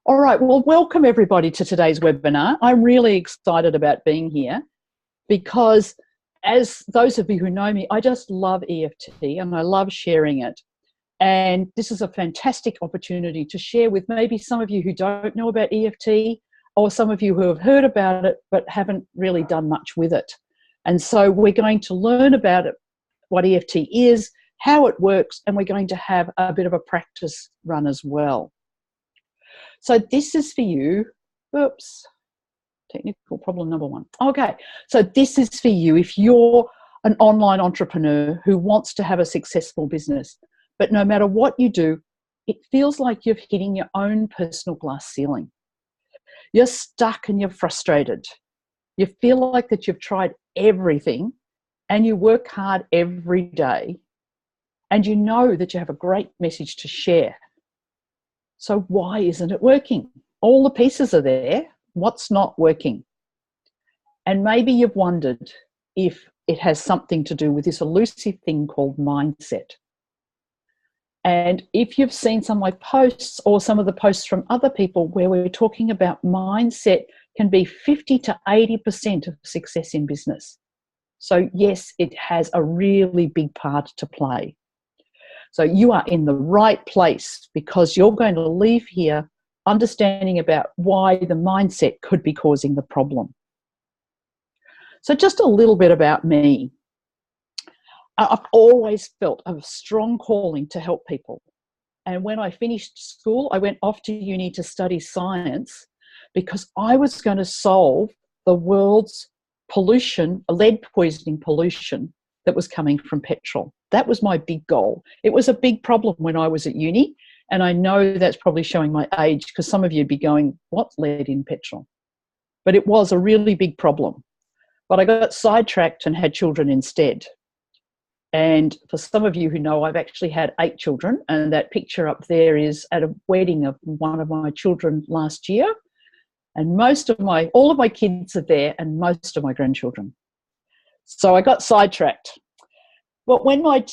All right, well, welcome everybody to today's webinar. I'm really excited about being here because, as those of you who know me, I just love EFT and I love sharing it. And this is a fantastic opportunity to share with maybe some of you who don't know about EFT, or some of you who have heard about it but haven't really done much with it. And so we're going to learn about it, what EFT is, how it works, and we're going to have a bit of a practice run as well. So this is for you. Oops, technical problem number one. Okay, so this is for you if you're an online entrepreneur who wants to have a successful business, but no matter what you do, it feels like you're hitting your own personal glass ceiling. You're stuck and you're frustrated. You feel like that you've tried everything and you work hard every day and you know that you have a great message to share. So why isn't it working? All the pieces are there. What's not working? And maybe you've wondered if it has something to do with this elusive thing called mindset. And if you've seen some of my posts or some of the posts from other people where we're talking about mindset can be 50 to 80% of success in business. So yes, it has a really big part to play. So you are in the right place because you're going to leave here understanding about why the mindset could be causing the problem. So just a little bit about me. I've always felt a strong calling to help people. And when I finished school, I went off to uni to study science because I was going to solve the world's pollution, lead poisoning pollution that was coming from petrol. That was my big goal. It was a big problem when I was at uni, and I know that's probably showing my age because some of you would be going, what's lead in petrol? But it was a really big problem. But I got sidetracked and had children instead. And for some of you who know, I've actually had 8 children, and that picture up there is at a wedding of one of my children last year. And all of my kids are there and most of my grandchildren. So I got sidetracked. But when my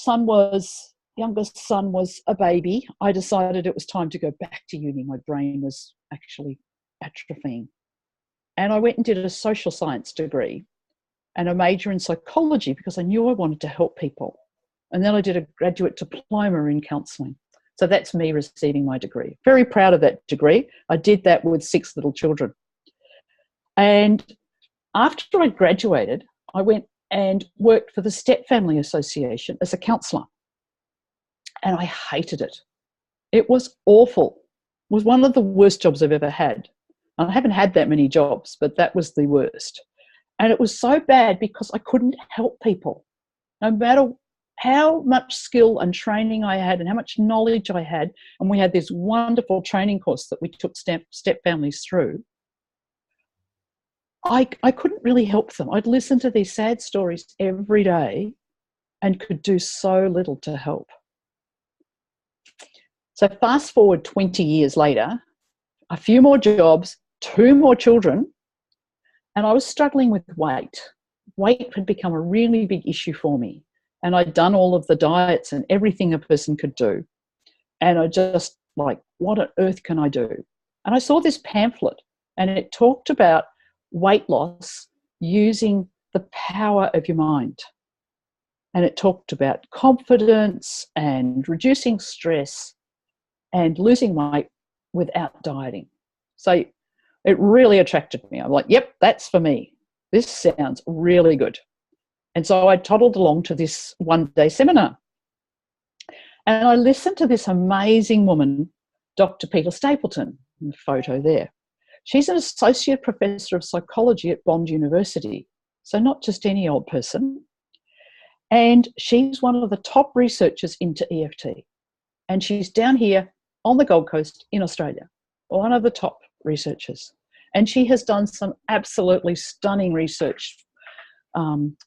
youngest son was a baby, I decided it was time to go back to uni. My brain was actually atrophying. And I went and did a social science degree and a major in psychology because I knew I wanted to help people. And then I did a graduate diploma in counselling. So that's me receiving my degree. Very proud of that degree. I did that with 6 little children. And after I graduated, I went and worked for the Step Family Association as a counsellor. And I hated it. It was awful. It was one of the worst jobs I've ever had. And I haven't had that many jobs, but that was the worst. And it was so bad because I couldn't help people. No matter how much skill and training I had and how much knowledge I had, and we had this wonderful training course that we took step families through, I couldn't really help them. I'd listen to these sad stories every day and could do so little to help. So fast forward 20 years later, a few more jobs, 2 more children, and I was struggling with weight. Weight had become a really big issue for me. And I'd done all of the diets and everything a person could do. And I just like, what on earth can I do? And I saw this pamphlet and it talked about weight loss using the power of your mind. And it talked about confidence and reducing stress and losing weight without dieting. So it really attracted me. I'm like, yep, that's for me. This sounds really good. And so I toddled along to this one-day seminar. And I listened to this amazing woman, Dr. Peta Stapleton, in the photo there. She's an associate professor of psychology at Bond University, so not just any old person. And she's one of the top researchers into EFT. And she's down here on the Gold Coast in Australia, one of the top researchers. And she has done some absolutely stunning research,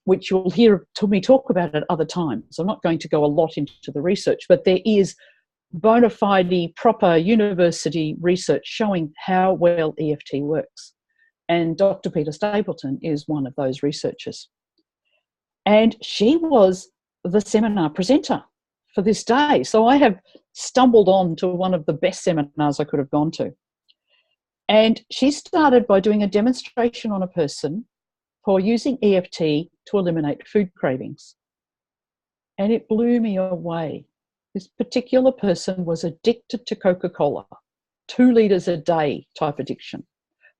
which you'll hear me talk about at other times. I'm not going to go a lot into the research, but there is bona fide, proper university research showing how well EFT works. And Dr. Peta Stapleton is one of those researchers. And she was the seminar presenter for this day. So I have stumbled on to one of the best seminars I could have gone to. And she started by doing a demonstration on a person for using EFT to eliminate food cravings. And it blew me away. This particular person was addicted to Coca-Cola, 2 litres a day type addiction.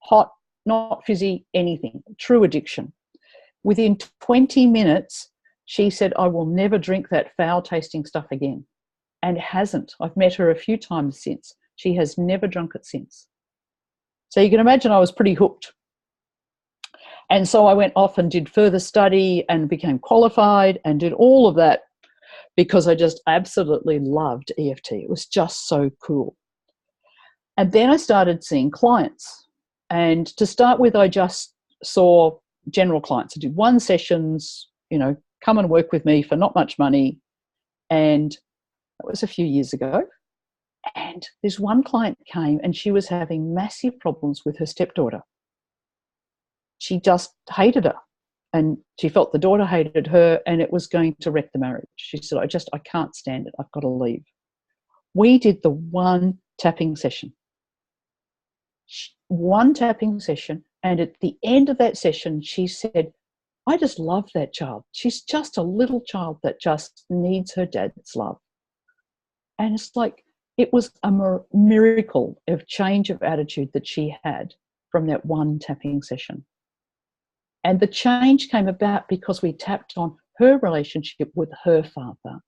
Hot, not fizzy, anything, true addiction. Within 20 minutes, she said, I will never drink that foul-tasting stuff again. And hasn't. I've met her a few times since. She has never drunk it since. So you can imagine I was pretty hooked. And so I went off and did further study and became qualified and did all of that because I just absolutely loved EFT. It was just so cool. And then I started seeing clients. And to start with, I just saw general clients. I did 1 sessions, come and work with me for not much money. And that was a few years ago. And this one client came and she was having massive problems with her stepdaughter. She just hated her and she felt the daughter hated her and it was going to wreck the marriage. She said, I can't stand it. I've got to leave. We did the 1 tapping session. 1 tapping session. And at the end of that session, she said, I just love that child. She's just a little child that just needs her dad's love. And it's like, it was a miracle of change of attitude that she had from that 1 tapping session. And the change came about because we tapped on her relationship with her father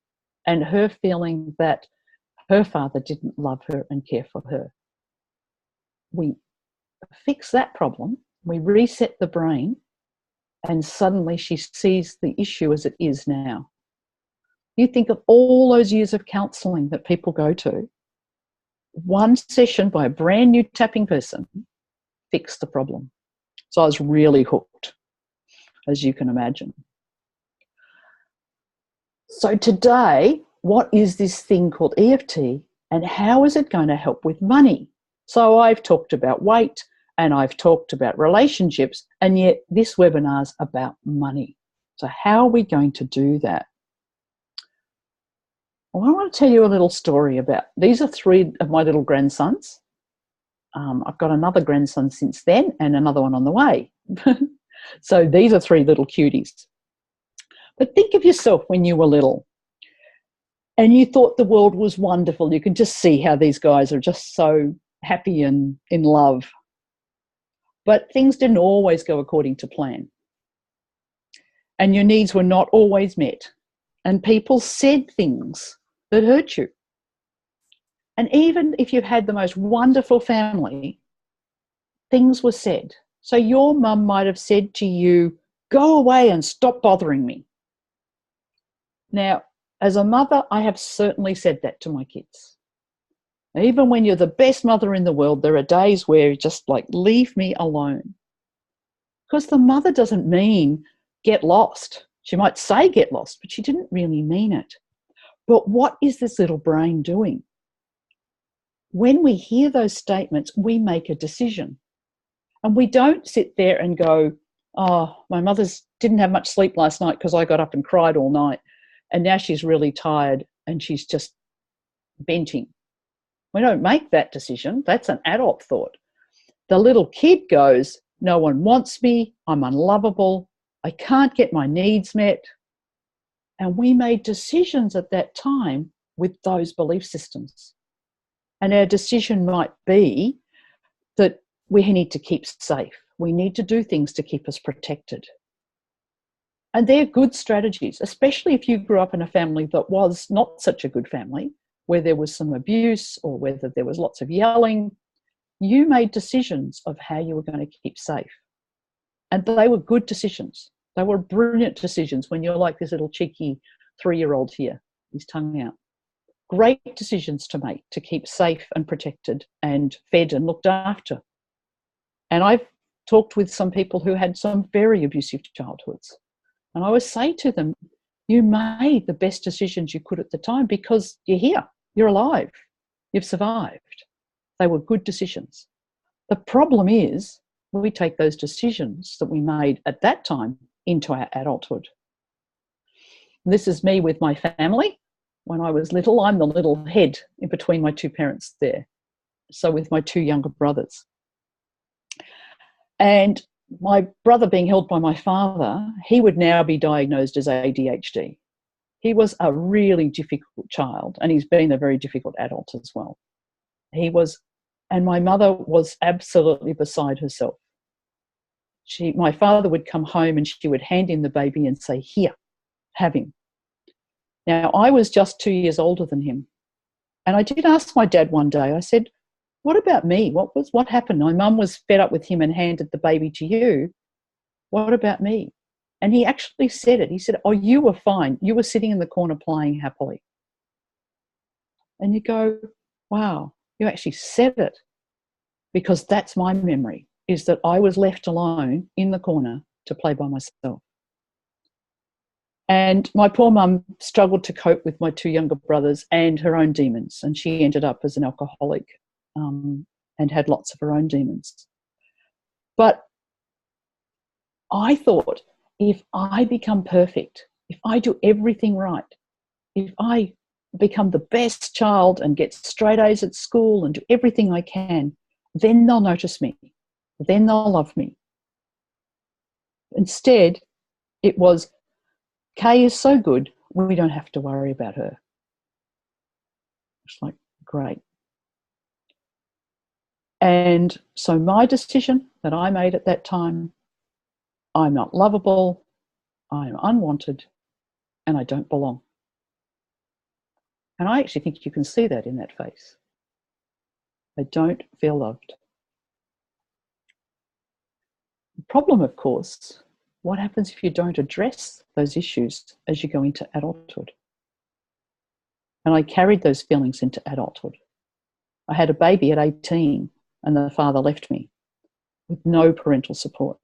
and her feeling that her father didn't love her and care for her. We fixed that problem, we reset the brain, and suddenly she sees the issue as it is now. You think of all those years of counselling that people go to, 1 session by a brand new tapping person fixed the problem. So I was really hooked, as you can imagine. So today, what is this thing called EFT and how is it going to help with money? So I've talked about weight and I've talked about relationships, and yet this webinar's about money. So how are we going to do that? Well, I want to tell you a little story about, these are 3 of my little grandsons. I've got another grandson since then and another one on the way. So these are 3 little cuties. But think of yourself when you were little and you thought the world was wonderful. You can just see how these guys are just so happy and in love. But things didn't always go according to plan. And your needs were not always met. And people said things that hurt you. And even if you've had the most wonderful family, things were said. So your mum might have said to you, go away and stop bothering me. Now, as a mother, I have certainly said that to my kids. Even when you're the best mother in the world, there are days where you just like, leave me alone. Because the mother doesn't mean get lost. She might say get lost, but she didn't really mean it. But what is this little brain doing? When we hear those statements, we make a decision. And we don't sit there and go, oh, my mother's didn't have much sleep last night because I got up and cried all night. And now she's really tired and she's just venting. We don't make that decision. That's an adult thought. The little kid goes, no one wants me. I'm unlovable. I can't get my needs met. And we made decisions at that time with those belief systems. And our decision might be that we need to keep safe. We need to do things to keep us protected. And they're good strategies, especially if you grew up in a family that was not such a good family, where there was some abuse or whether there was lots of yelling. You made decisions of how you were going to keep safe. And they were good decisions. They were brilliant decisions when you're like this little cheeky 3-year-old here, his tongue out. Great decisions to make to keep safe and protected and fed and looked after. And I've talked with some people who had some very abusive childhoods. And I always say to them, you made the best decisions you could at the time because you're here, you're alive, you've survived. They were good decisions. The problem is we take those decisions that we made at that time into our adulthood. This is me with my family. When I was little, I'm the little head in between my 2 parents there. So with my 2 younger brothers. And my brother, being held by my father, he would now be diagnosed as ADHD. He was a really difficult child, and he's been a very difficult adult as well. He was, and my mother was absolutely beside herself. My father would come home and she would hand him the baby and say, "Here, have him." Now, I was just 2 years older than him. And I did ask my dad one day, I said, "What about me? What happened? My mum was fed up with him and handed the baby to you. What about me?" And he actually said it. He said, "Oh, you were fine. You were sitting in the corner playing happily." And you go, wow, you actually said it, because that's my memory, is that I was left alone in the corner to play by myself. And my poor mum struggled to cope with my two younger brothers and her own demons, and she ended up as an alcoholic and had lots of her own demons. But I thought, if I become perfect, if I do everything right, if I become the best child and get straight A's at school and do everything I can, then they'll notice me. Then they'll love me. Instead, it was, Kay is so good, we don't have to worry about her. It's like, great. And so my decision that I made at that time, I'm not lovable, I'm unwanted, and I don't belong. And I actually think you can see that in that face. I don't feel loved. The problem, of course, what happens if you don't address those issues as you go into adulthood? And I carried those feelings into adulthood. I had a baby at 18 and the father left me with no parental support.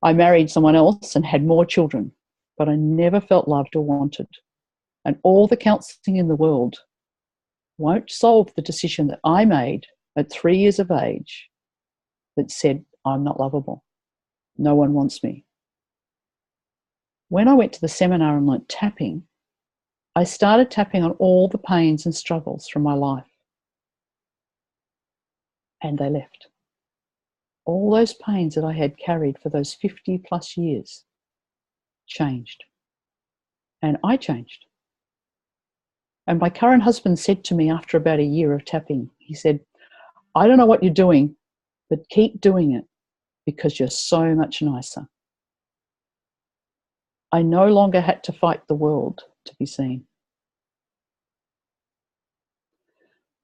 I married someone else and had more children, but I never felt loved or wanted. And all the counselling in the world won't solve the decision that I made at 3 years of age that said, I'm not lovable. No one wants me. When I went to the seminar and learnt tapping, I started tapping on all the pains and struggles from my life. And they left. All those pains that I had carried for those 50 plus years changed. And I changed. And my current husband said to me after about a year of tapping, he said, I don't know what you're doing, but keep doing it because you're so much nicer. I no longer had to fight the world to be seen.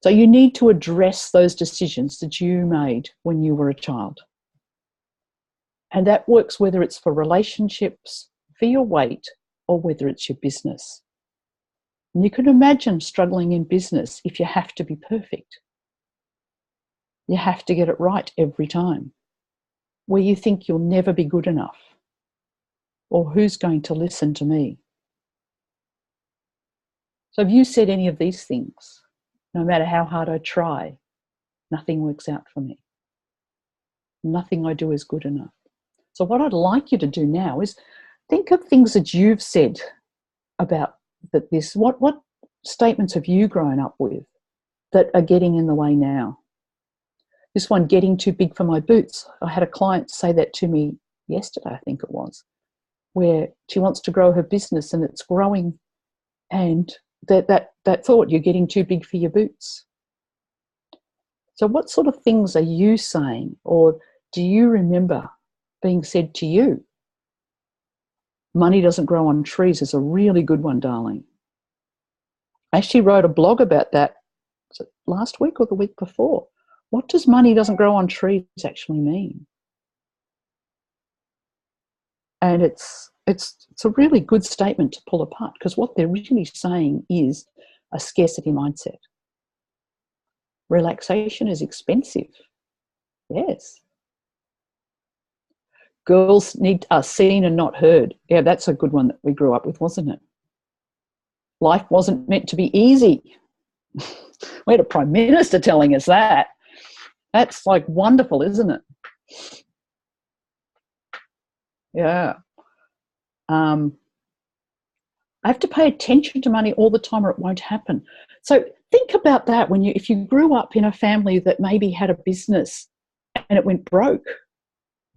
So you need to address those decisions that you made when you were a child. And that works whether it's for relationships, for your weight, or whether it's your business. And you can imagine struggling in business if you have to be perfect. You have to get it right every time, where you think you'll never be good enough, or who's going to listen to me. So have you said any of these things? No matter how hard I try, nothing works out for me. Nothing I do is good enough. So what I'd like you to do now is think of things that you've said about this. What statements have you grown up with that are getting in the way now? This one, getting too big for my boots. I had a client say that to me yesterday, I think it was, where she wants to grow her business and it's growing, and that thought, you're getting too big for your boots. So what sort of things are you saying, or do you remember being said to you? Money doesn't grow on trees is a really good one, darling. I actually wrote a blog about that, was it last week or the week before? What does money doesn't grow on trees actually mean? And it's a really good statement to pull apart, because what they're really saying is a scarcity mindset. Relaxation is expensive. Yes. Girls are seen and not heard. Yeah, that's a good one that we grew up with, wasn't it? Life wasn't meant to be easy. We had a Prime Minister telling us that. That's like wonderful, isn't it? Yeah. I have to pay attention to money all the time or it won't happen. So think about that if you grew up in a family that maybe had a business and it went broke.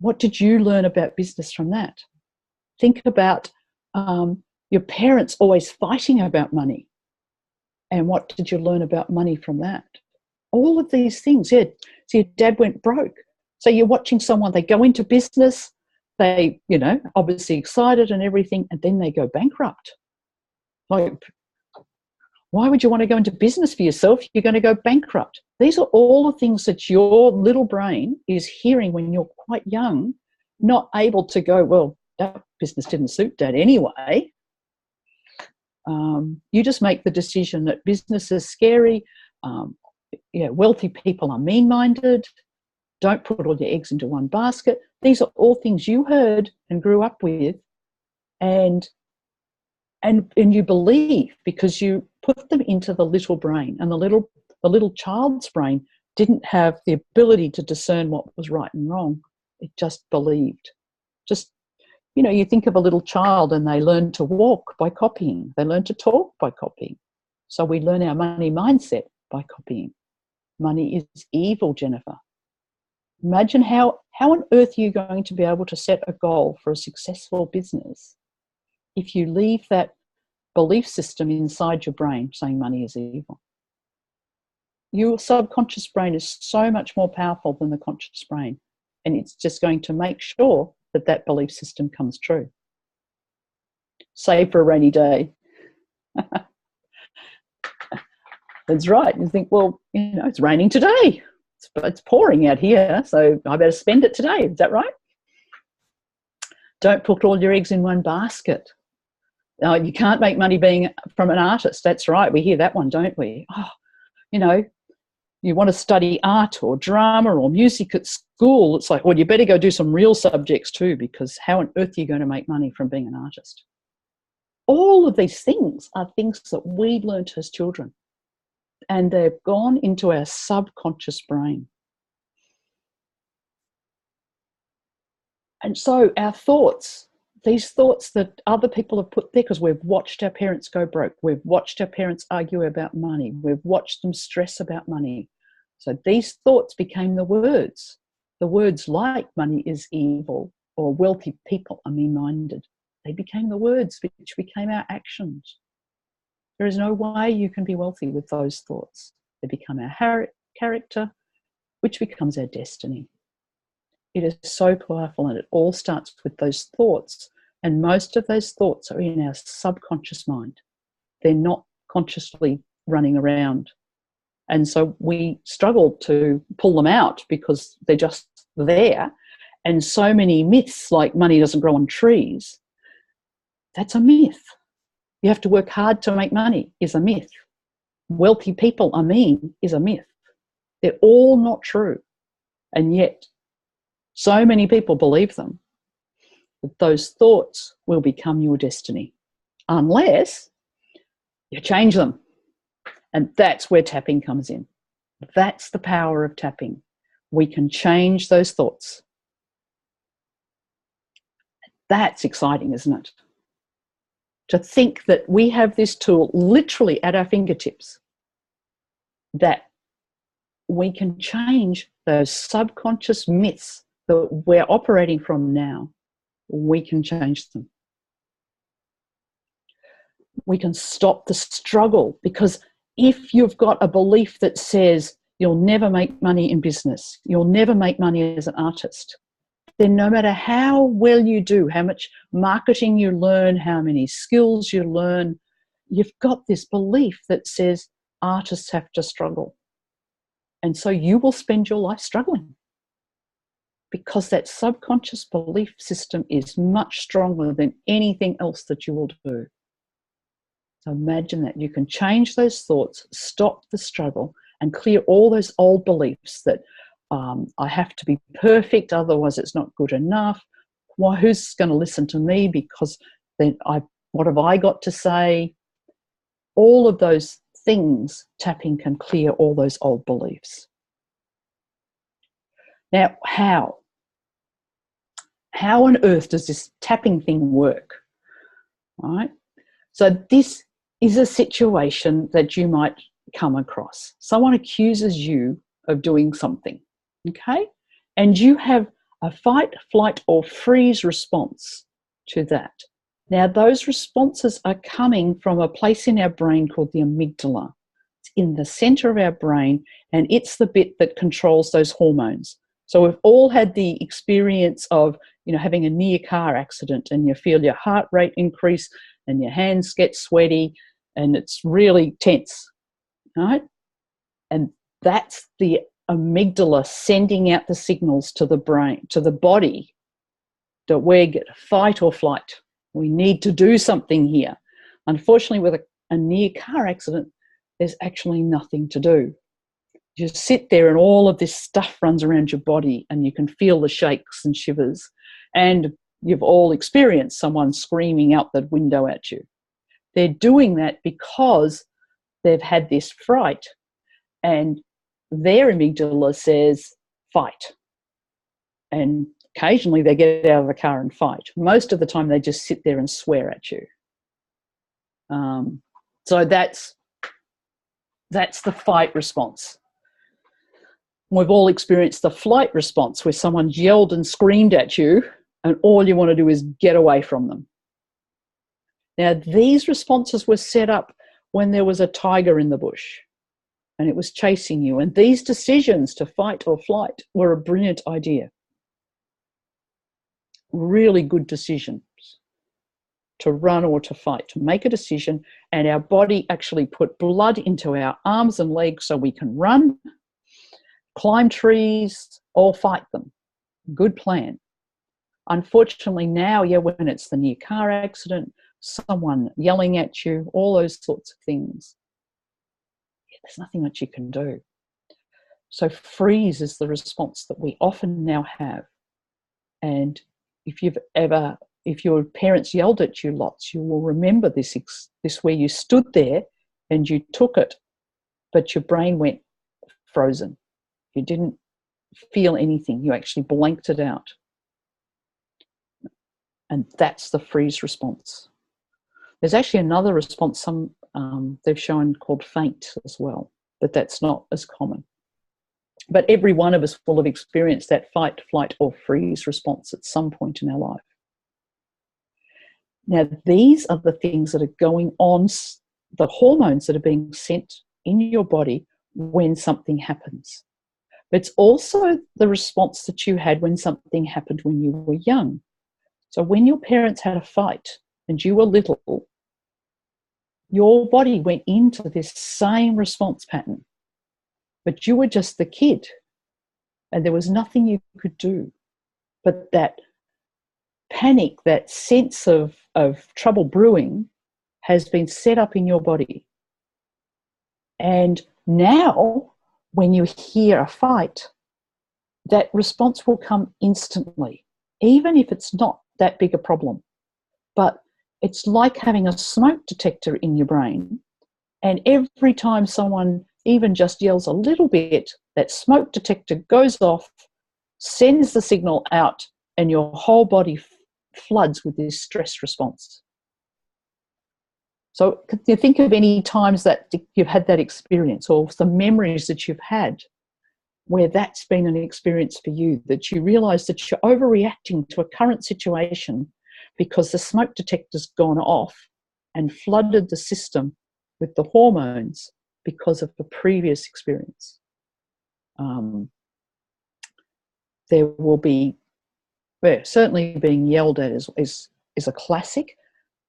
What did you learn about business from that? Think about your parents always fighting about money. And what did you learn about money from that? All of these things. Yeah. So your dad went broke. So you're watching someone, they go into business, they, obviously excited and everything, and then they go bankrupt. Like, why would you want to go into business for yourself? You're going to go bankrupt. These are all the things that your little brain is hearing when you're quite young, not able to go, well, that business didn't suit Dad anyway. You just make the decision that business is scary. Wealthy people are mean-minded. Don't put all your eggs into one basket. These are all things you heard and grew up with, and you believe because you put them into the little brain, and the little child's brain didn't have the ability to discern what was right and wrong. It just believed. You think of a little child and they learn to walk by copying. They learn to talk by copying. So we learn our money mindset by copying. Money is evil, Jennifer. Imagine how on earth are you going to be able to set a goal for a successful business if you leave that belief system inside your brain saying money is evil? Your subconscious brain is so much more powerful than the conscious brain, and it's just going to make sure that belief system comes true. Save for a rainy day. That's right. You think, well, it's raining today. It's pouring out here, so I better spend it today. Is that right? Don't put all your eggs in one basket. You can't make money being from an artist. That's right. We hear that one, don't we? You want to study art or drama or music at school. It's like, well, you better go do some real subjects too, because how on earth are you going to make money from being an artist? All of these things are things that we learnt as children, and they've gone into our subconscious brain. And so our thoughts, these thoughts that other people have put there, because we've watched our parents go broke, we've watched our parents argue about money, we've watched them stress about money. So these thoughts became the words. The words like money is evil or wealthy people are mean-minded. They became the words which became our actions. There is no way you can be wealthy with those thoughts. They become our character, which becomes our destiny. It is so powerful, and it all starts with those thoughts. And most of those thoughts are in our subconscious mind. They're not consciously running around. And so we struggle to pull them out because they're just there. And so many myths like money doesn't grow on trees, that's a myth. You have to work hard to make money is a myth. Wealthy people are mean is a myth. They're all not true. And yet so many people believe them. But those thoughts will become your destiny unless you change them. And that's where tapping comes in. That's the power of tapping. We can change those thoughts. That's exciting, isn't it? To think that we have this tool literally at our fingertips, that we can change those subconscious myths that we're operating from now. We can change them. We can stop the struggle, because if you've got a belief that says you'll never make money in business, you'll never make money as an artist, then no matter how well you do, how much marketing you learn, how many skills you learn, you've got this belief that says artists have to struggle. And so you will spend your life struggling, because that subconscious belief system is much stronger than anything else that you will do. So imagine that you can change those thoughts, stop the struggle, and clear all those old beliefs that I have to be perfect, otherwise it's not good enough. Why, who's going to listen to me because then what have I got to say? All of those things, tapping can clear all those old beliefs. Now, how? How on earth does this tapping thing work? All right. So this is a situation that you might come across. Someone accuses you of doing something, okay? And you have a fight, flight, or freeze response to that. Now, those responses are coming from a place in our brain called the amygdala. It's in the center of our brain, and it's the bit that controls those hormones. So we've all had the experience of, having a near car accident, and you feel your heart rate increase and your hands get sweaty and it's really tense, right? And that's the amygdala sending out the signals to the brain, to the body, that we're get fight or flight. We need to do something here. Unfortunately, with a near car accident, there's actually nothing to do. You sit there and all of this stuff runs around your body and you can feel the shakes and shivers. And you've all experienced someone screaming out the window at you. They're doing that because they've had this fright and their amygdala says fight. And occasionally they get out of the car and fight. Most of the time they just sit there and swear at you. So that's the fight response. We've all experienced the flight response where someone's yelled and screamed at you and all you want to do is get away from them. Now, these responses were set up when there was a tiger in the bush and it was chasing you. And these decisions to fight or flight were a brilliant idea. Really good decisions to run or to fight, to make a decision. And our body actually put blood into our arms and legs so we can run, climb trees, or fight them. Good plan. Unfortunately now, when it's the near car accident, someone yelling at you, all those sorts of things, there's nothing that you can do. So freeze is the response that we often now have. And if your parents yelled at you lots, you will remember this where you stood there and you took it, but your brain went frozen. You didn't feel anything. You actually blanked it out. And that's the freeze response. There's actually another response they've shown called faint as well, but that's not as common. But every one of us will have experienced that fight, flight, or freeze response at some point in our life. Now, these are the things that are going on, the hormones that are being sent in your body when something happens. But it's also the response that you had when something happened when you were young. So when your parents had a fight and you were little, your body went into this same response pattern, but you were just the kid and there was nothing you could do. But that panic, that sense of trouble brewing has been set up in your body. And now when you hear a fight, that response will come instantly, even if it's not that big a problem. But it's like having a smoke detector in your brain, and every time someone even just yells a little bit, that smoke detector goes off, sends the signal out, and your whole body floods with this stress response. So can you think of any times that you've had that experience, or some memories that you've had where that's been an experience for you, that you realise that you're overreacting to a current situation because the smoke detector's gone off and flooded the system with the hormones because of the previous experience? There will be, certainly being yelled at is a classic.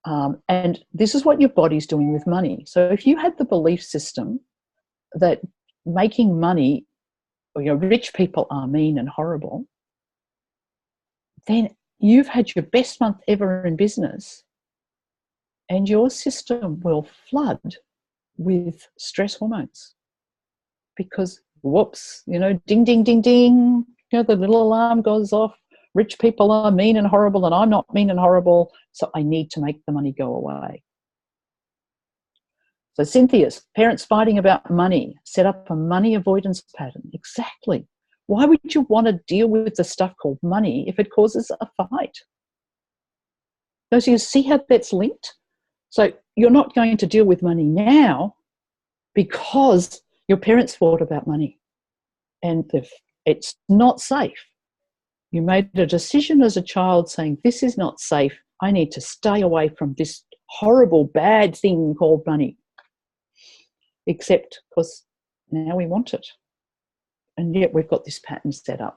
And this is what your body's doing with money. So if you had the belief system that making money, rich people are mean and horrible, then you've had your best month ever in business and your system will flood with stress hormones because, whoops, ding, ding, ding, ding, the little alarm goes off. Rich people are mean and horrible and I'm not mean and horrible, so I need to make the money go away. So Cynthia's parents fighting about money set up a money avoidance pattern. Exactly. Why would you want to deal with the stuff called money if it causes a fight? So you see how that's linked? So you're not going to deal with money now because your parents fought about money and it's not safe. You made a decision as a child saying, this is not safe. I need to stay away from this horrible, bad thing called money. Except because now we want it. And yet we've got this pattern set up.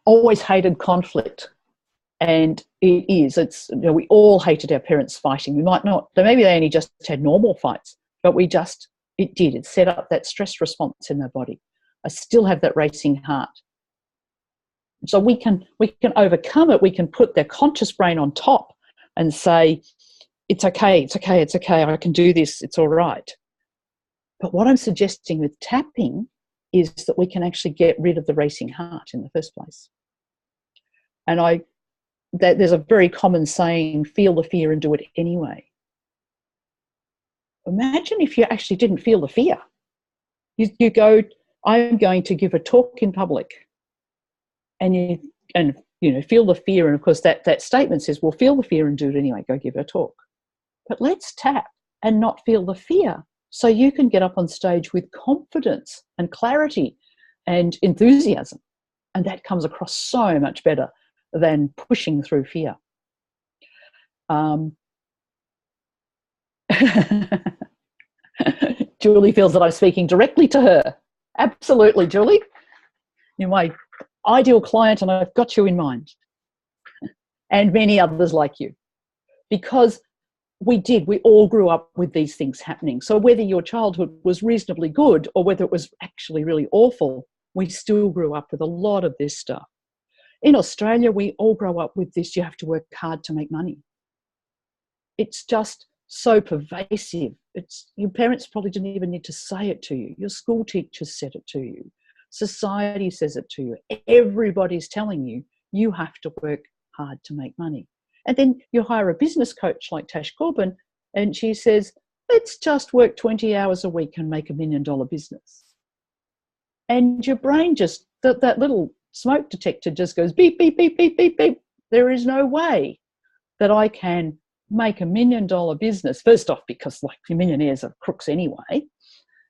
Always hated conflict. And it's, we all hated our parents fighting. We might not, maybe they only just had normal fights, but it set up that stress response in our body. I still have that racing heart. So we can overcome it. We can put their conscious brain on top and say, it's okay, I can do this, it's all right. But what I'm suggesting with tapping is that we can actually get rid of the racing heart in the first place. And there's a very common saying, feel the fear and do it anyway. Imagine if you actually didn't feel the fear. You go, I'm going to give a talk in public, and you feel the fear, and of course that statement says, well, feel the fear and do it anyway, go give a talk. But let's tap and not feel the fear, so you can get up on stage with confidence and clarity and enthusiasm, and that comes across so much better than pushing through fear. Julie feels that I'm speaking directly to her. Absolutely, Julie. You're my ideal client, and I've got you in mind, and many others like you, because we all grew up with these things happening. So whether your childhood was reasonably good or whether it was actually really awful, we still grew up with a lot of this stuff. In Australia, we all grow up with this, you have to work hard to make money. It's just so pervasive. Your parents probably didn't even need to say it to you. Your school teachers said it to you. Society says it to you. Everybody's telling you, you have to work hard to make money. And then you hire a business coach like Tash Corbin, and she says, let's just work 20 hours a week and make $1 million business. And your brain just, that little smoke detector just goes beep, beep, beep, beep, beep, beep. There is no way that I can make $1 million business. First off, because like millionaires are crooks anyway.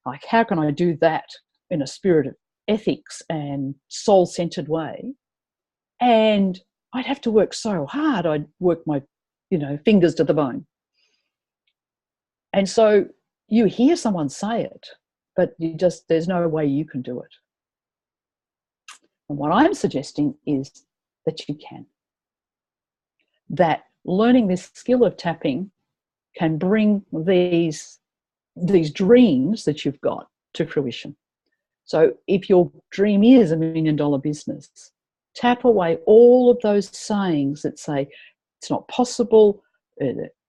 Like, how can I do that in a spirit of ethics and soul-centered way? And I'd have to work so hard. I'd work my, fingers to the bone. And so you hear someone say it, but there's no way you can do it. And what I'm suggesting is that you can. That learning this skill of tapping can bring these dreams that you've got to fruition. So if your dream is $1 million business, tap away all of those sayings that say, it's not possible,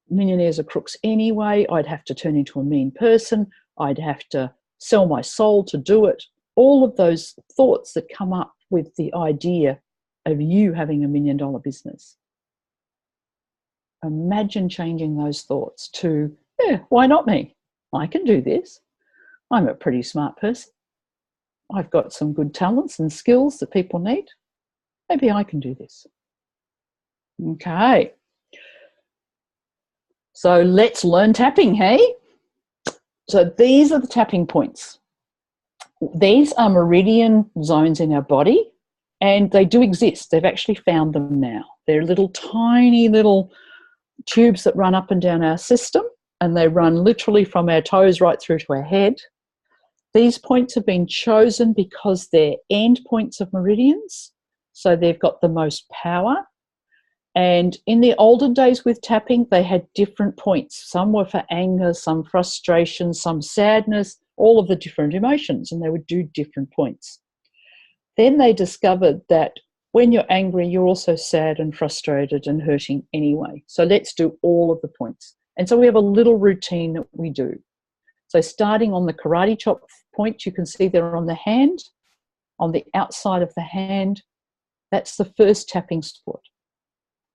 millionaires are crooks anyway, I'd have to turn into a mean person, I'd have to sell my soul to do it. All of those thoughts that come up with the idea of you having $1 million business. Imagine changing those thoughts to, why not me? I can do this. I'm a pretty smart person. I've got some good talents and skills that people need. Maybe I can do this. Okay. So let's learn tapping, hey? So these are the tapping points. These are meridian zones in our body, and they do exist. They've actually found them now. They're tiny little tubes that run up and down our system, and they run literally from our toes right through to our head. These points have been chosen because they're end points of meridians, so they've got the most power. And in the olden days with tapping, they had different points. Some were for anger, some frustration, some sadness, all of the different emotions, and they would do different points. Then they discovered that when you're angry, you're also sad and frustrated and hurting anyway. So let's do all of the points. And so we have a little routine that we do. So starting on the karate chop point, you can see they're on the hand, on the outside of the hand. That's the first tapping spot.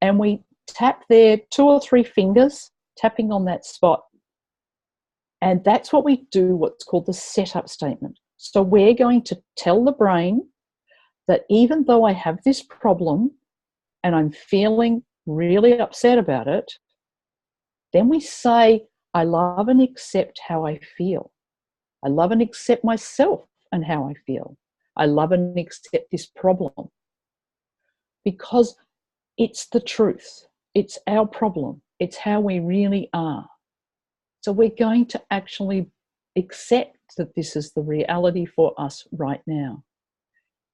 And we tap there 2 or 3 fingers, tapping on that spot. And that's what we do, what's called the setup statement. So we're going to tell the brain that even though I have this problem and I'm feeling really upset about it, then we say, I love and accept how I feel. I love and accept myself and how I feel. I love and accept this problem. because it's the truth. It's our problem. It's how we really are. So we're going to actually accept that this is the reality for us right now.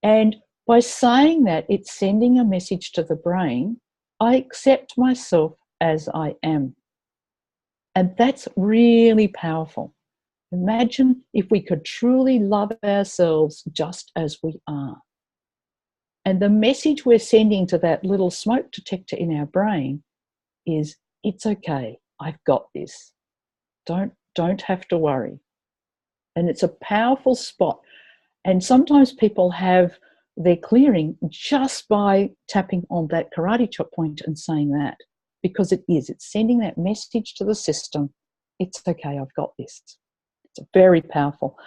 And by saying that, it's sending a message to the brain, I accept myself as I am. And that's really powerful. Imagine if we could truly love ourselves just as we are. And the message we're sending to that little smoke detector in our brain is, it's okay, I've got this. Don't have to worry. And it's a powerful spot. And sometimes people have their clearing just by tapping on that karate chop point and saying that, because it's sending that message to the system. It's okay, I've got this. It's very powerful.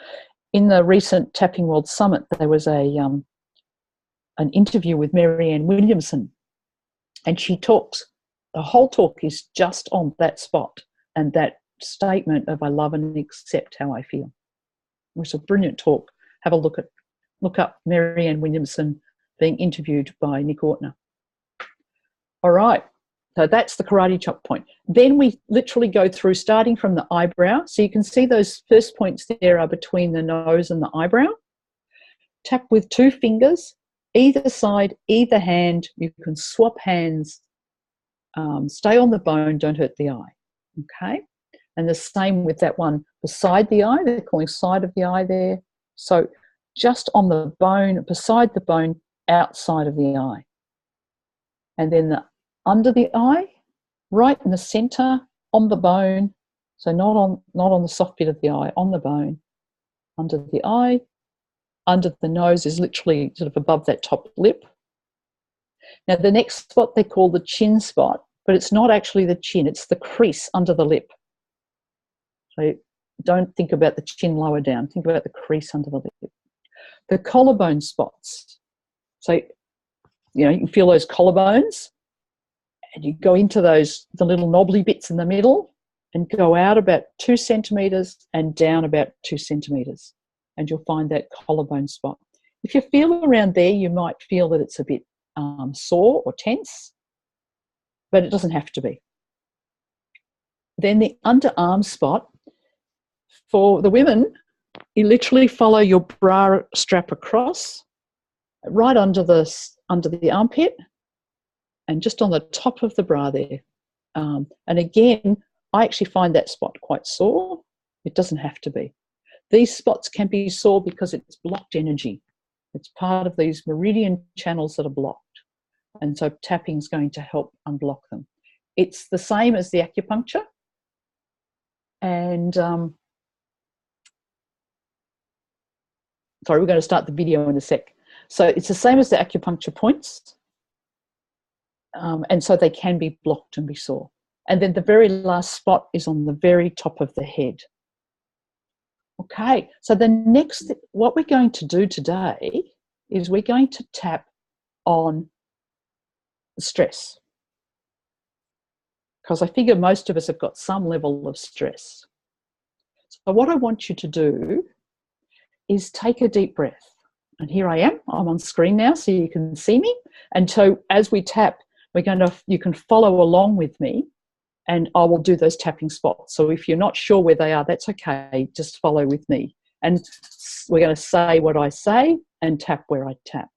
In the recent Tapping World Summit, there was an interview with Marianne Williamson, and she talks, the whole talk is just on that spot and that statement of I love and accept how I feel. It was a brilliant talk. Have a look up Marianne Williamson being interviewed by Nick Ortner. All right, so that's the karate chop point. Then we literally go through starting from the eyebrow. So you can see those first points there are between the nose and the eyebrow. Tap with 2 fingers, either side, either hand. You can swap hands. Stay on the bone, don't hurt the eye. Okay? And the same with that one beside the eye. They're calling side of the eye there. So just on the bone, beside the bone, outside of the eye. And then under the eye, right in the center, on the bone. So not on the soft bit of the eye, on the bone. Under the eye, under the nose is literally sort of above that top lip. Now the next spot they call the chin spot, but it's not actually the chin, it's the crease under the lip. So don't think about the chin lower down, think about the crease under the lip. The collarbone spots. So, you can feel those collarbones, and you go into the little knobbly bits in the middle and go out about 2 centimetres and down about 2 centimetres, and you'll find that collarbone spot. If you feel around there, you might feel that it's a bit sore or tense, but it doesn't have to be. Then the underarm spot, for the women, you literally follow your bra strap across, right under the armpit, and just on the top of the bra there. And again, I actually find that spot quite sore. It doesn't have to be. These spots can be sore because it's blocked energy. It's part of these meridian channels that are blocked. And so tapping is going to help unblock them. It's the same as the acupuncture. And sorry, we're going to start the video in a sec. So it's the same as the acupuncture points. And so they can be blocked and be sore. And then the very last spot is on the very top of the head. Okay, so what we're going to do today is we're going to tap on stress. Because I figure most of us have got some level of stress. So what I want you to do is take a deep breath. And here I am, I'm on screen now so you can see me. And so as we tap, you can follow along with me, and I will do those tapping spots. So if you're not sure where they are, that's okay, just follow with me. And we're going to say what I say and tap where I tap.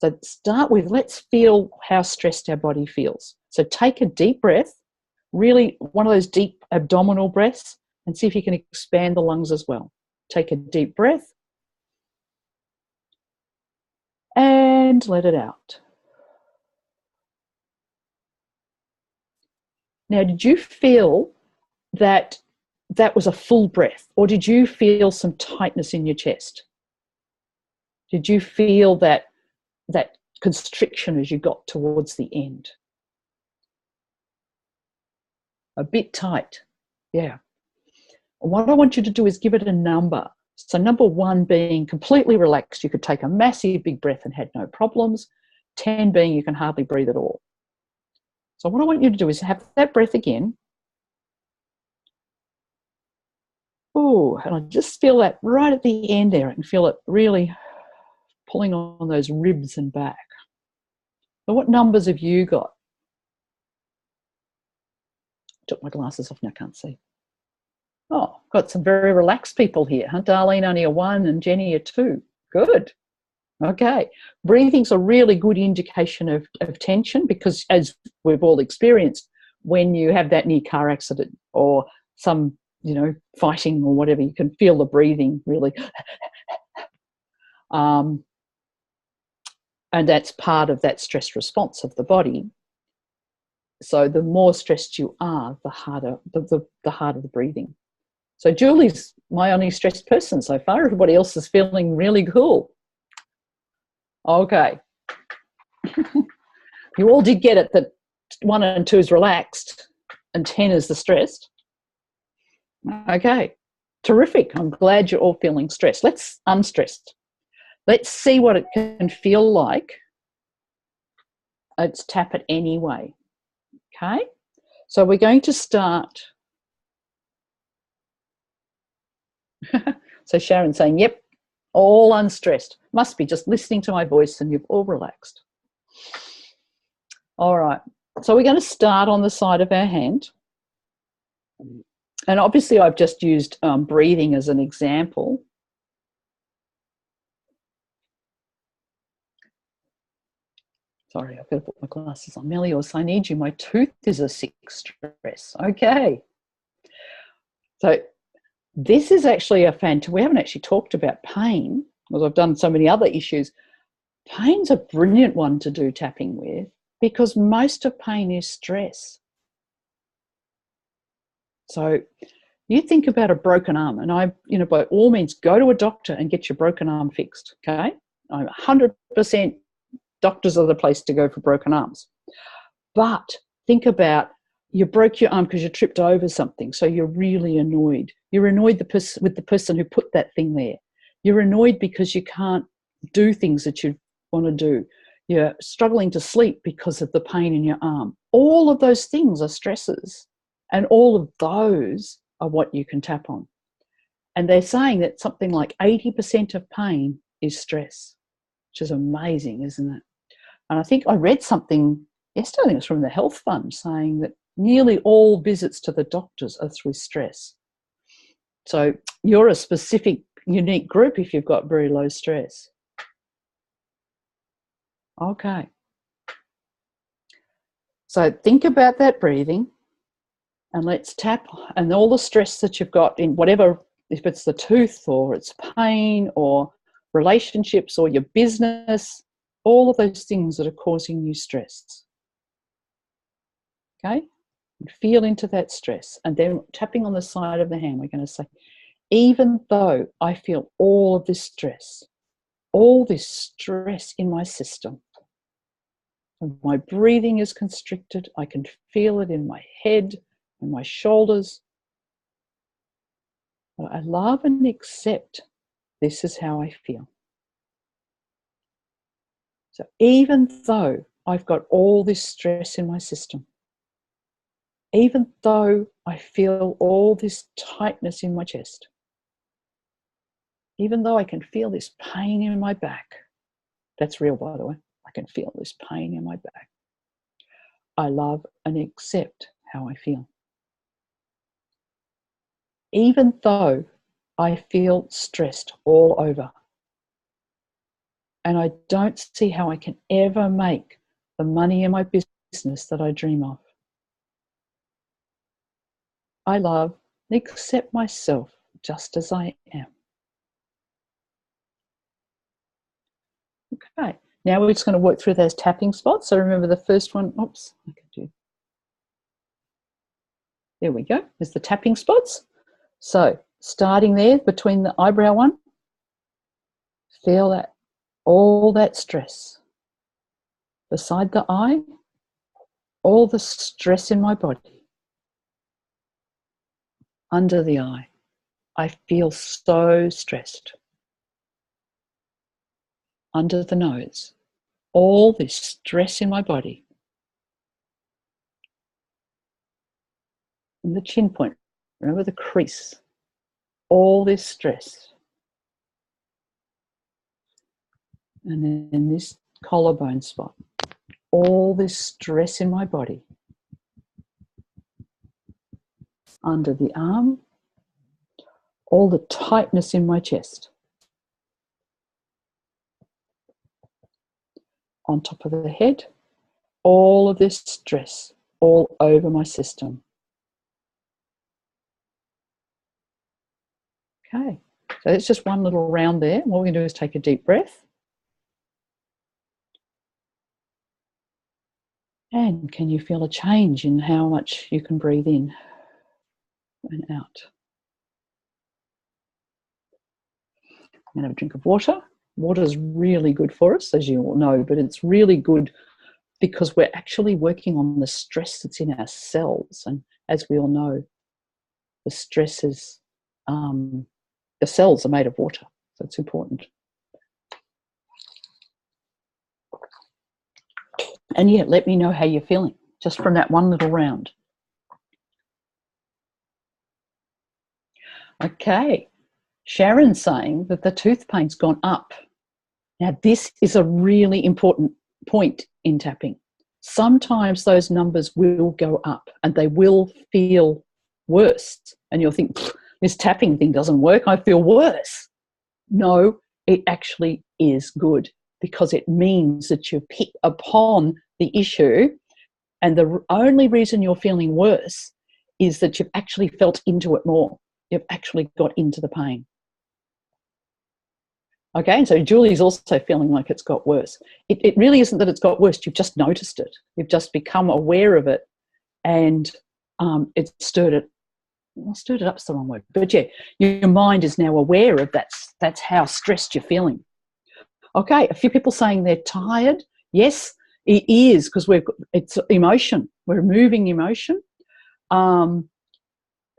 So start with, let's feel how stressed our body feels. So take a deep breath, really one of those deep abdominal breaths, and see if you can expand the lungs as well. Take a deep breath and let it out. Now, did you feel that was a full breath, or did you feel some tightness in your chest? Did you feel that constriction as you got towards the end? A bit tight, yeah. What I want you to do is give it a number. So number 1 being completely relaxed. You could take a massive big breath and had no problems. 10 being you can hardly breathe at all. So what I want you to do is have that breath again. Oh, and I just feel that right at the end there. I can feel it really pulling on those ribs and back. So what numbers have you got? Took my glasses off now, can't see. Oh, got some very relaxed people here, huh? Darlene only a 1 and Jenny a 2. Good. Okay. Breathing's a really good indication of tension because, as we've all experienced, when you have that near car accident or some, fighting or whatever, you can feel the breathing really. And that's part of that stress response of the body. So the more stressed you are, the harder the breathing. So Julie's my only stressed person so far. Everybody else is feeling really cool. Okay. You all did get it that 1 and 2 is relaxed and 10 is the stressed. Okay. Terrific. I'm glad you're all feeling stressed. Let's unstressed. Let's see what it can feel like. Let's tap it anyway. Okay. So we're going to start. So Sharon's saying, yep, all unstressed. Must be just listening to my voice and you've all relaxed. All right. So we're going to start on the side of our hand. And obviously I've just used breathing as an example. Sorry, I've got to put my glasses on. Melios, I need you. My tooth is a 6 stress. Okay. So this is actually we haven't actually talked about pain, because I've done so many other issues. Pain's a brilliant one to do tapping with because most of pain is stress. So you think about a broken arm, and by all means, go to a doctor and get your broken arm fixed, okay? I'm 100% doctors are the place to go for broken arms. But think about, you broke your arm because you tripped over something, so you're really annoyed. You're annoyed with the person who put that thing there. You're annoyed because you can't do things that you want to do. You're struggling to sleep because of the pain in your arm. All of those things are stresses, and all of those are what you can tap on. And they're saying that something like 80% of pain is stress, which is amazing, isn't it? And I think I read something yesterday, I think it was from the Health Fund, saying that nearly all visits to the doctors are through stress. So you're a specific, unique group if you've got very low stress. Okay. So think about that breathing, and let's tap, and all the stress that you've got in whatever, if it's the tooth or it's pain or relationships or your business, all of those things that are causing you stress. Okay? Feel into that stress, and then tapping on the side of the hand, we're going to say, even though I feel all of this stress in my system, and my breathing is constricted, I can feel it in my head and my shoulders. But I love and accept this is how I feel. So even though I've got all this stress in my system, even though I feel all this tightness in my chest, even though I can feel this pain in my back, that's real, by the way, I can feel this pain in my back, I love and accept how I feel. Even though I feel stressed all over, and I don't see how I can ever make the money in my business that I dream of, I love and accept myself just as I am. Okay, now we're just going to work through those tapping spots. So remember the first one, there we go, there's the tapping spots. So starting there between the eyebrow one, feel that, all that stress. Beside the eye, all the stress in my body. Under the eye, I feel so stressed. Under the nose, all this stress in my body. And the chin point, remember the crease, all this stress. And then this collarbone spot, all this stress in my body, under the arm, all the tightness in my chest, on top of the head, all of this stress all over my system. Okay, so it's just one little round there. What we're going to do is take a deep breath. And can you feel a change in how much you can breathe in and out? I'm going to have a drink of water. Water is really good for us, as you all know, but it's really good because we're actually working on the stress that's in our cells. And as we all know, the stress is, the cells are made of water, so it's important. And yeah, let me know how you're feeling just from that one little round. Okay, Sharon's saying that the tooth pain's gone up. Now, this is a really important point in tapping. Sometimes those numbers will go up and they will feel worse. And you'll think, this tapping thing doesn't work, I feel worse. No, it actually is good because it means that you pick upon the issue, and the only reason you're feeling worse is that you've actually felt into it more. You've actually got into the pain. Okay, and so Julie's also feeling like it's got worse. It really isn't that it's got worse, you've just noticed it. You've just become aware of it, and it stirred it. Well, stirred it up's the wrong word, but yeah, your mind is now aware of that. That's how stressed you're feeling. Okay, a few people saying they're tired. Yes, it is, because it's emotion. We're moving emotion.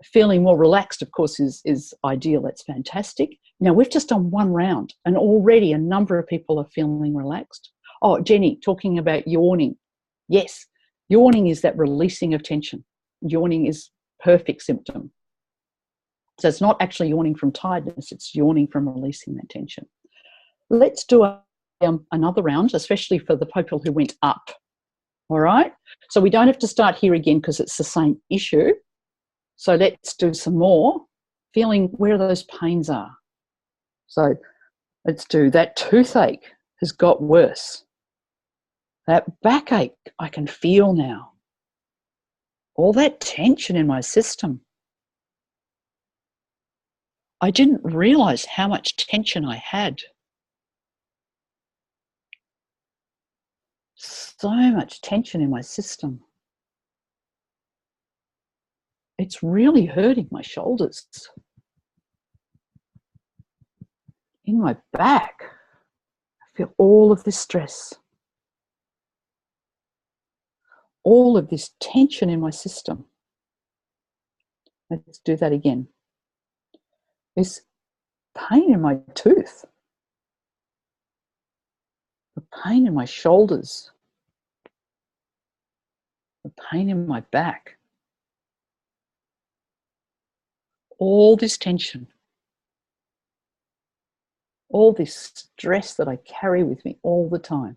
Feeling more relaxed, of course, is ideal. That's fantastic. Now, we've just done one round and already a number of people are feeling relaxed. Oh, Jenny, talking about yawning. Yes, yawning is that releasing of tension. Yawning is perfect symptom. So it's not actually yawning from tiredness, it's yawning from releasing that tension. Let's do another round, especially for the people who went up. All right? So we don't have to start here again because it's the same issue. So let's do some more, feeling where those pains are. So let's do that. Toothache has got worse. That backache I can feel now. All that tension in my system. I didn't realise how much tension I had. So much tension in my system. It's really hurting my shoulders. In my back, I feel all of this stress. All of this tension in my system. Let's do that again. This pain in my tooth. The pain in my shoulders. The pain in my back. All this tension. All this stress that I carry with me all the time.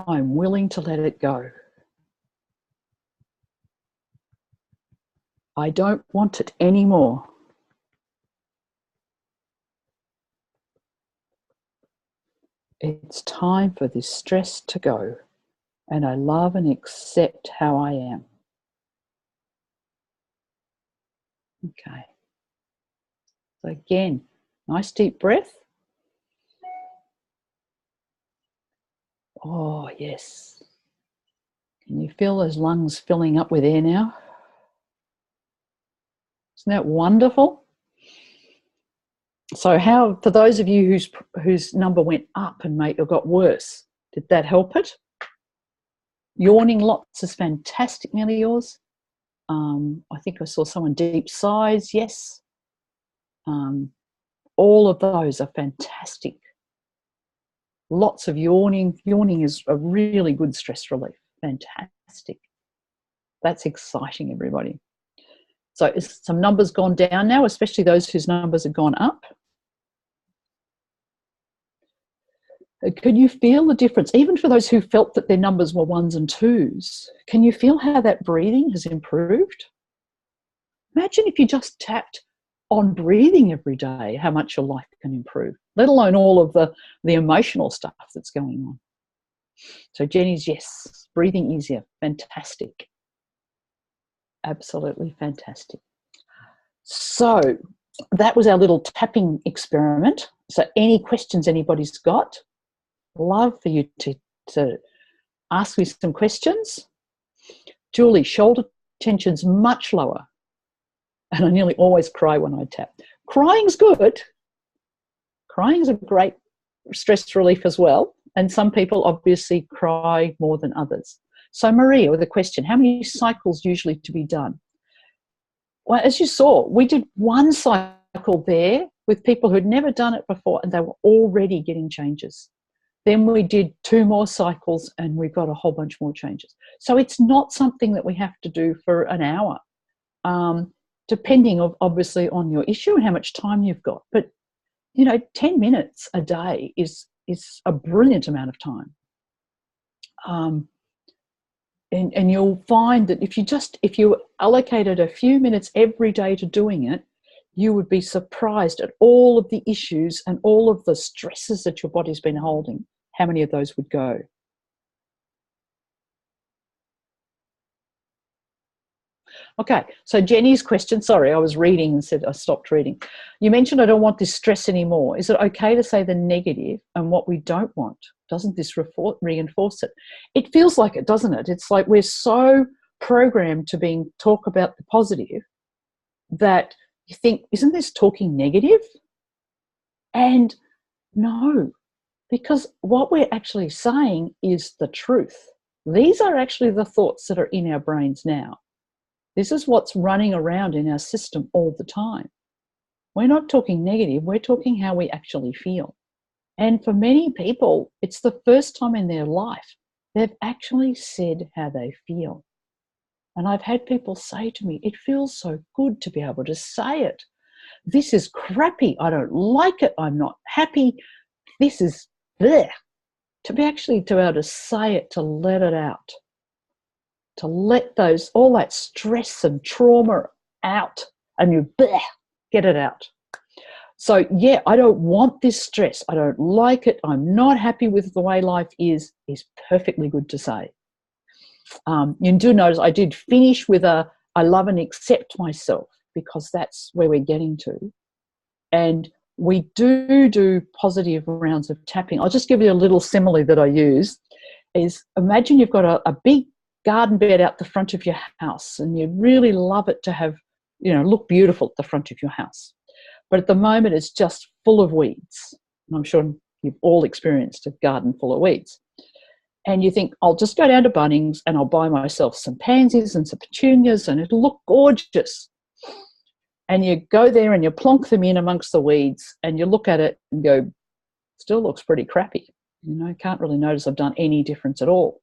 I'm willing to let it go. I don't want it anymore. It's time for this stress to go, and I love and accept how I am. Okay. So again, nice deep breath. Oh, yes. Can you feel those lungs filling up with air now? Isn't that wonderful? So how, for those of you whose number went up and got worse, did that help it? Yawning lots is fantastic, nearly yours. I think I saw someone deep sighs, yes. All of those are fantastic. Lots of yawning. Yawning is a really good stress relief. Fantastic. That's exciting, everybody. So is some numbers gone down now, especially those whose numbers have gone up? Can you feel the difference? Even for those who felt that their numbers were ones and twos, can you feel how that breathing has improved? Imagine if you just tapped on breathing every day, how much your life can improve, let alone all of the emotional stuff that's going on. So Jenny's, yes, breathing easier. Fantastic. Absolutely fantastic. So that was our little tapping experiment. So any questions anybody's got, love for you to ask me some questions. Julie, shoulder tension's much lower. And I nearly always cry when I tap. Crying's good. Crying's a great stress relief as well. And some people obviously cry more than others. So Maria, with a question, how many cycles usually to be done? Well, as you saw, we did one cycle there with people who had never done it before, and they were already getting changes. Then we did 2 more cycles and we got a whole bunch more changes. So it's not something that we have to do for an hour, depending obviously on your issue and how much time you've got. But, 10 minutes a day is a brilliant amount of time. And you'll find that if you allocated a few minutes every day to doing it, you would be surprised at all of the issues and all of the stresses that your body's been holding, how many of those would go. Okay, so Jenny's question, sorry, I was reading and said I stopped reading. You mentioned I don't want this stress anymore. Is it okay to say the negative and what we don't want? Doesn't this reinforce it? It feels like it, doesn't it? It's like we're so programmed to talk about the positive that you think, isn't this talking negative? And no, because what we're actually saying is the truth. These are actually the thoughts that are in our brains now. This is what's running around in our system all the time. We're not talking negative, we're talking how we actually feel. And for many people, it's the first time in their life they've actually said how they feel. And I've had people say to me, it feels so good to be able to say it. This is crappy. I don't like it. I'm not happy. This is bleh. To be able to say it, to let it out, to let all that stress and trauma out, and you bleh, get it out. So yeah, I don't want this stress. I don't like it. I'm not happy with the way life is perfectly good to say. You do notice I did finish with I love and accept myself, because that's where we're getting to. And we do positive rounds of tapping. I'll just give you a little simile that I use. Is imagine you've got a big garden bed out the front of your house, and you really love it to have, look beautiful at the front of your house. But at the moment, it's just full of weeds. And I'm sure you've all experienced a garden full of weeds. And you think, I'll just go down to Bunnings and I'll buy myself some pansies and some petunias and it'll look gorgeous. And you go there and you plonk them in amongst the weeds and you look at it and go, still looks pretty crappy. Can't really notice I've done any difference at all.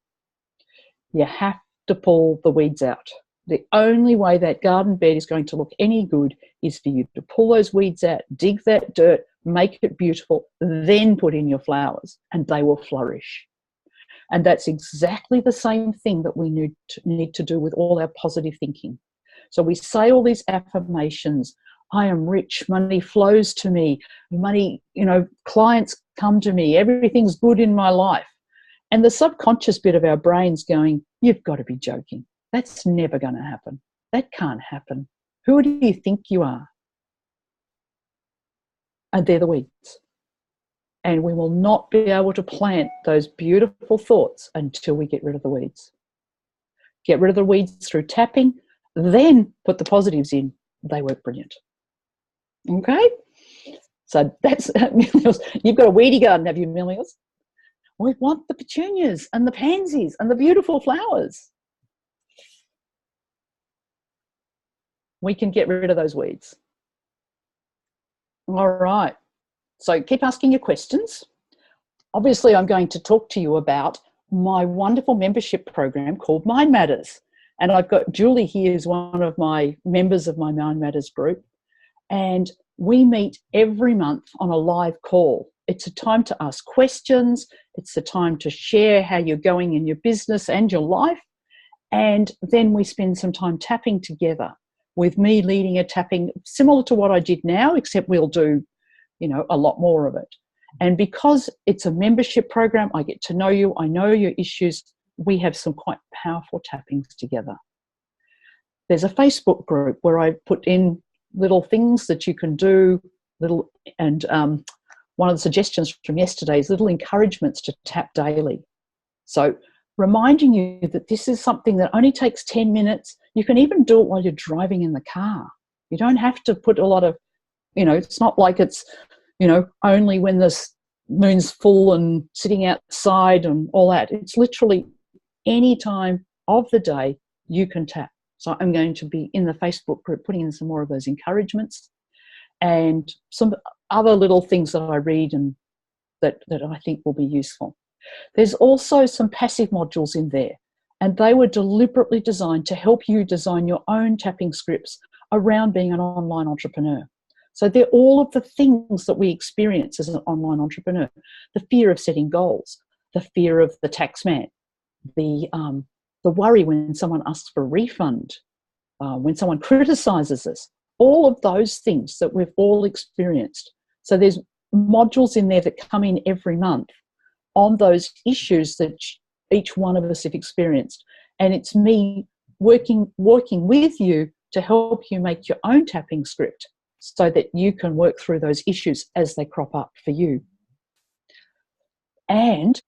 You have to pull the weeds out. The only way that garden bed is going to look any good is for you to pull those weeds out, dig that dirt, make it beautiful, then put in your flowers, and they will flourish. And that's exactly the same thing that we need to do with all our positive thinking. So we say all these affirmations, I am rich, money flows to me, money, clients come to me, everything's good in my life. And the subconscious bit of our brain's going, you've got to be joking. That's never going to happen. That can't happen. Who do you think you are? And they're the weeds. And we will not be able to plant those beautiful thoughts until we get rid of the weeds. Get rid of the weeds through tapping, then put the positives in. They work brilliant. Okay? So that's millennials. You've got a weedy garden, have you, millennials? We want the petunias and the pansies and the beautiful flowers. We can get rid of those weeds. All right. So keep asking your questions. Obviously, I'm going to talk to you about my wonderful membership program called Mind Matters. And I've got Julie here as one of my members of my Mind Matters group. And we meet every month on a live call. It's a time to ask questions. It's a time to share how you're going in your business and your life. And then we spend some time tapping together, with me leading a tapping similar to what I did now, except we'll do, a lot more of it. And because it's a membership program, I get to know you, I know your issues. We have some quite powerful tappings together. There's a Facebook group where I put in little things that you can do, and one of the suggestions from yesterday is little encouragements to tap daily. So reminding you that this is something that only takes 10 minutes. You can even do it while you're driving in the car. You don't have to put a lot of, it's not like it's, only when the moon's full and sitting outside and all that. It's literally any time of the day you can tap. So I'm going to be in the Facebook group putting in some more of those encouragements and some other little things that I read and that I think will be useful. There's also some passive modules in there, and they were deliberately designed to help you design your own tapping scripts around being an online entrepreneur. So they're all of the things that we experience as an online entrepreneur. The fear of setting goals, the fear of the tax man, the worry when someone asks for a refund, when someone criticizes us, all of those things that we've all experienced. So there's modules in there that come in every month on those issues that each one of us have experienced. And it's me working with you to help you make your own tapping script so that you can work through those issues as they crop up for you. And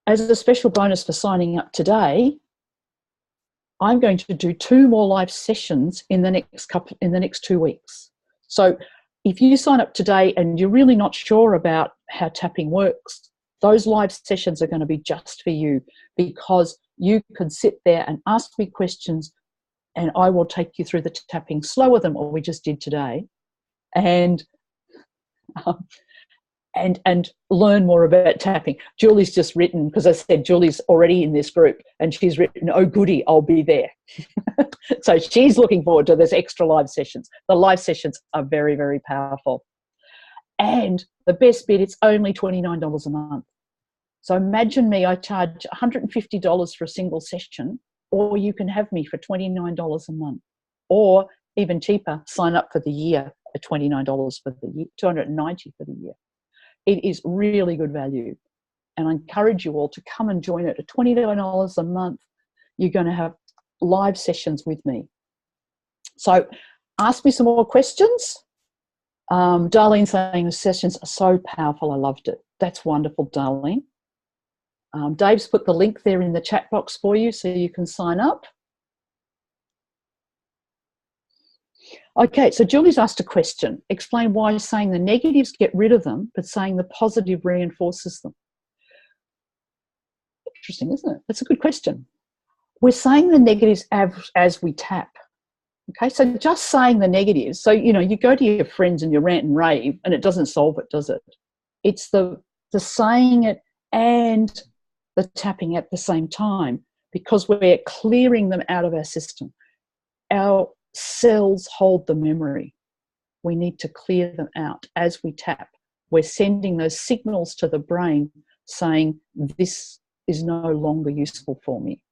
as a special bonus for signing up today, I'm going to do 2 more live sessions in the next 2 weeks. So if you sign up today and you're really not sure about how tapping works, those live sessions are going to be just for you, because you can sit there and ask me questions and I will take you through the tapping slower than what we just did today, and learn more about tapping. Julie's just written, because I said Julie's already in this group, and she's written, "Oh goody, I'll be there." So she's looking forward to this extra live sessions. The live sessions are very, very powerful. And the best bit, it's only $29 a month. So imagine me, I charge $150 for a single session, or you can have me for $29 a month. Or even cheaper, sign up for the year at $29 for the year, $290 for the year. It is really good value. And I encourage you all to come and join it at $29 a month. You're going to have live sessions with me. So ask me some more questions. Darlene saying the sessions are so powerful. I loved it. That's wonderful, Darlene. Dave's put the link there in the chat box for you so you can sign up. Okay, so Julie's asked a question. Explain why saying the negatives, get rid of them, but saying the positive reinforces them. Interesting, isn't it? That's a good question. We're saying the negatives as we tap. Okay, so just saying the negatives. So, you go to your friends and you rant and rave and it doesn't solve it, does it? It's the saying it and the tapping at the same time, because we're clearing them out of our system. Our cells hold the memory. We need to clear them out as we tap. We're sending those signals to the brain saying, this is no longer useful for me.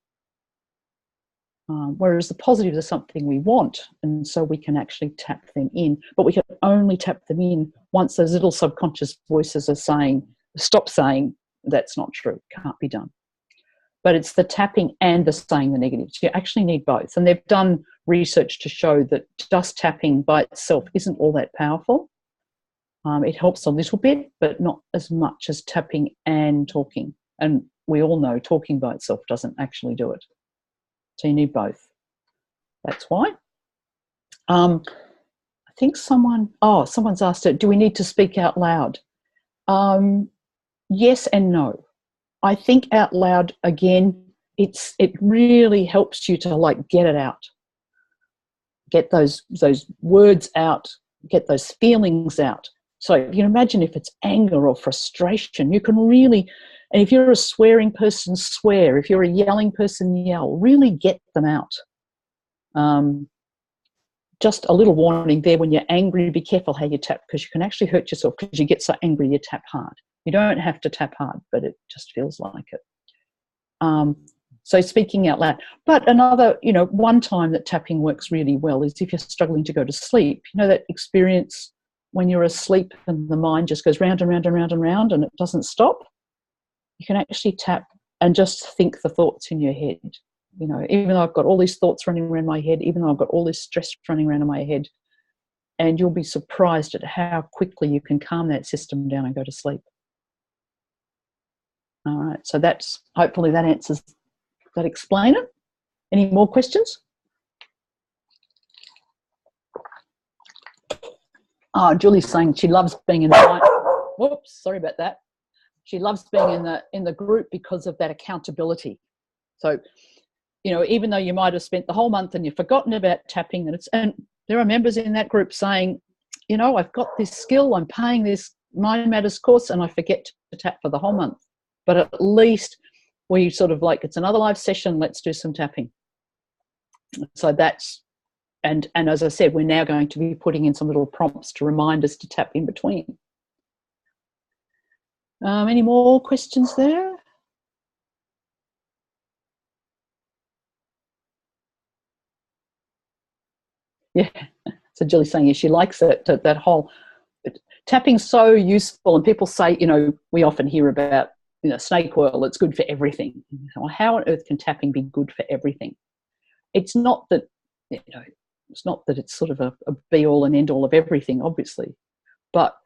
Whereas the positives are something we want, and so we can actually tap them in. But we can only tap them in once those little subconscious voices are saying, stop saying, that's not true, can't be done. But it's the tapping and the saying the negatives. You actually need both. And they've done research to show that just tapping by itself isn't all that powerful. It helps a little bit, but not as much as tapping and talking. And we all know talking by itself doesn't actually do it. So you need both. That's why. I think someone's asked it, do we need to speak out loud? Yes and no. I think out loud, again, it really helps you to get it out. Get those words out, get those feelings out. So you can imagine if it's anger or frustration, you can really, and if you're a swearing person, swear. If you're a yelling person, yell. Really get them out. just a little warning there: when you're angry, be careful how you tap, because you can actually hurt yourself because you get so angry you tap hard. You don't have to tap hard, but it just feels like it. So speaking out loud. But another, one time that tapping works really well is if you're struggling to go to sleep. You know that experience when you're asleep and the mind just goes round and round and round and round and it doesn't stop? You can actually tap and just think the thoughts in your head. Even though I've got all these thoughts running around my head, even though I've got all this stress running around in my head, and you'll be surprised at how quickly you can calm that system down and go to sleep. All right, so hopefully that answers, that explain it. Any more questions? Oh, Julie's saying she loves being in the whoops, sorry about that. She loves being in the group because of that accountability. So, even though you might have spent the whole month and you've forgotten about tapping, and there are members in that group saying, I've got this skill, I'm paying this Mind Matters course, and I forget to tap for the whole month. But at least we sort of it's another live session, let's do some tapping. So that's, and as I said, we're now going to be putting in some little prompts to remind us to tap in between. Any more questions there? Yeah. So Julie's saying, yeah, she likes it, that whole tapping's so useful. And people say, we often hear about, snake oil, it's good for everything. Well, how on earth can tapping be good for everything? It's not that, it's sort of a be all and end all of everything, obviously, but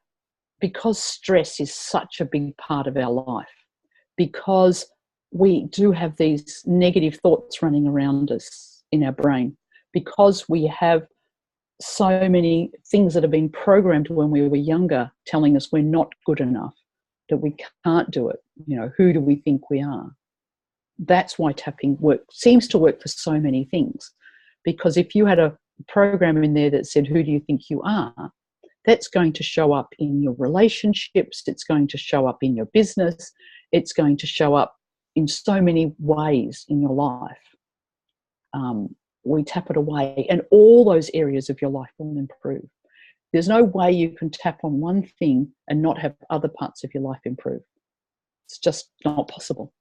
because stress is such a big part of our life, because we do have these negative thoughts running around us in our brain, because we have so many things that have been programmed when we were younger telling us we're not good enough, that we can't do it. Who do we think we are? That's why tapping seems to work for so many things. Because if you had a program in there that said, who do you think you are? That's going to show up in your relationships. It's going to show up in your business. It's going to show up in so many ways in your life. We tap it away, and all those areas of your life will improve. There's no way you can tap on one thing and not have other parts of your life improve. It's just not possible.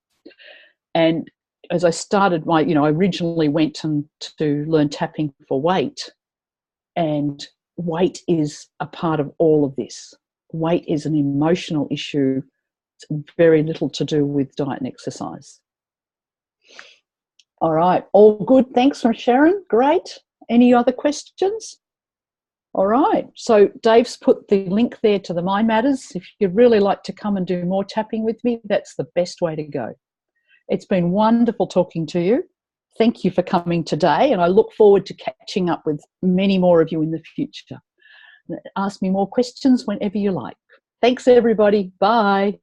And as I started I originally went to learn tapping for weight, and weight is a part of all of this. Weight is an emotional issue. It's very little to do with diet and exercise. All right, all good. Thanks from Sharon. Great. Any other questions? All right, so Dave's put the link there to the Mind Matters. If you'd really like to come and do more tapping with me, that's the best way to go. It's been wonderful talking to you. Thank you for coming today, and I look forward to catching up with many more of you in the future. Ask me more questions whenever you like. Thanks, everybody. Bye.